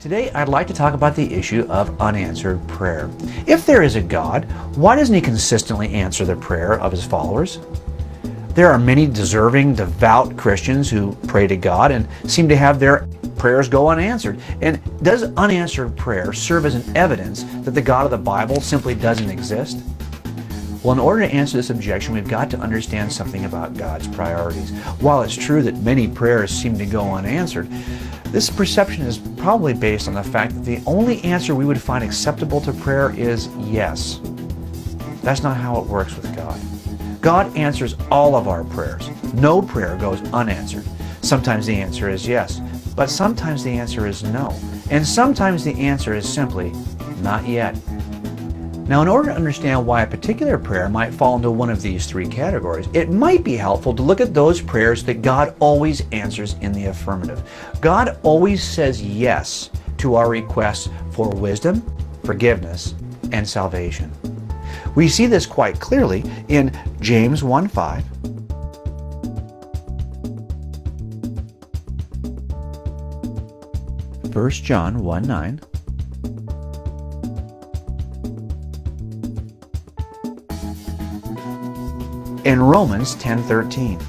Today, I'd like to talk about the issue of unanswered prayer. If there is a God, why doesn't He consistently answer the prayer of His followers? There are many deserving, devout Christians who pray to God and seem to have their prayers go unanswered. And does unanswered prayer serve as an evidence that the God of the Bible simply doesn't exist? Well, in order to answer this objection, we've got to understand something about God's priorities. While it's true that many prayers seem to go unanswered, this perception is probably based on the fact that the only answer we would find acceptable to prayer is yes. That's not how it works with God. God answers all of our prayers. No prayer goes unanswered. Sometimes the answer is yes, but sometimes the answer is no. And sometimes the answer is simply not yet. Now, in order to understand why a particular prayer might fall into one of these three categories, it might be helpful to look at those prayers that God always answers in the affirmative. God always says yes to our requests for wisdom, forgiveness, and salvation. We see this quite clearly in James 1:5, First John 1:9, in Romans 10:13.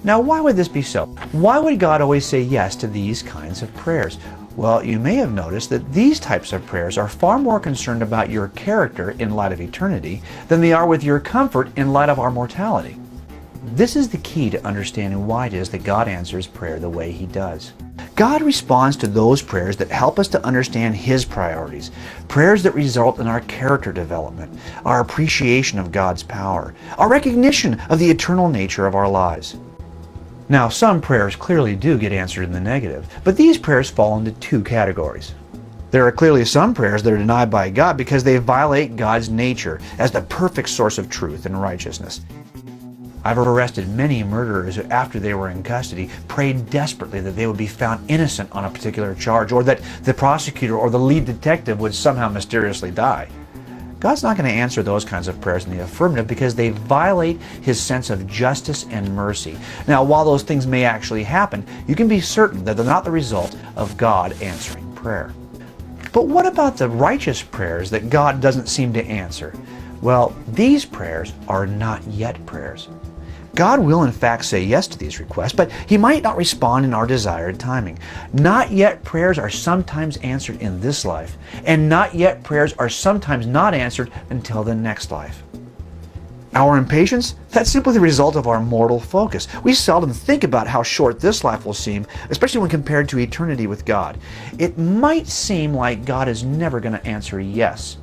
Now, why would this be so? Why would God always say yes to these kinds of prayers? Well, you may have noticed that these types of prayers are far more concerned about your character in light of eternity than they are with your comfort in light of our mortality. This is the key to understanding why it is that God answers prayer the way He does. God responds to those prayers that help us to understand His priorities, prayers that result in our character development, our appreciation of God's power, our recognition of the eternal nature of our lives. Now, some prayers clearly do get answered in the negative, but these prayers fall into two categories. There are clearly some prayers that are denied by God because they violate God's nature as the perfect source of truth and righteousness. I've arrested many murderers who, after they were in custody, prayed desperately that they would be found innocent on a particular charge, or that the prosecutor or the lead detective would somehow mysteriously die. God's not going to answer those kinds of prayers in the affirmative because they violate His sense of justice and mercy. Now, while those things may actually happen, you can be certain that they're not the result of God answering prayer. But what about the righteous prayers that God doesn't seem to answer? Well, these prayers are not yet prayers. God will in fact say yes to these requests, but He might not respond in our desired timing. Not yet prayers are sometimes answered in this life, and not yet prayers are sometimes not answered until the next life. Our impatience? That's simply the result of our mortal focus. We seldom think about how short this life will seem, especially when compared to eternity with God. It might seem like God is never going to answer yes.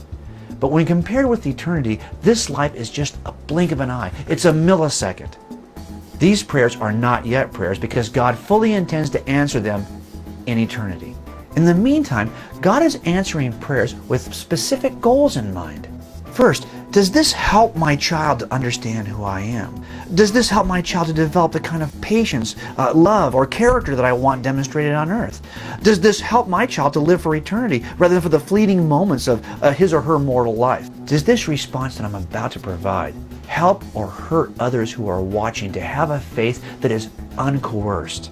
But when compared with eternity, this life is just a blink of an eye. It's a millisecond. These prayers are not yet prayers because God fully intends to answer them in eternity. In the meantime, God is answering prayers with specific goals in mind. First, does this help my child to understand who I am? Does this help my child to develop the kind of patience, love, or character that I want demonstrated on earth? Does this help my child to live for eternity rather than for the fleeting moments of his or her mortal life? Does this response that I'm about to provide help or hurt others who are watching to have a faith that is uncoerced?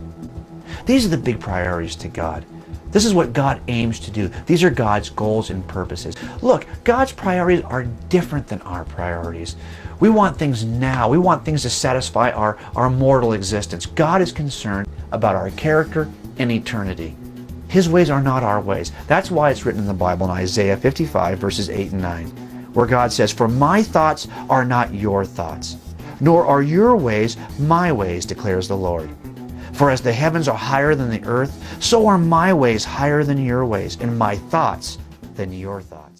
These are the big priorities to God. This is what God aims to do. These are God's goals and purposes. Look, God's priorities are different than our priorities. We want things now. We want things to satisfy our mortal existence. God is concerned about our character and eternity. His ways are not our ways. That's why it's written in the Bible in Isaiah 55, verses 8 and 9, where God says, "For my thoughts are not your thoughts, nor are your ways my ways, declares the Lord. For as the heavens are higher than the earth, so are my ways higher than your ways, and my thoughts than your thoughts."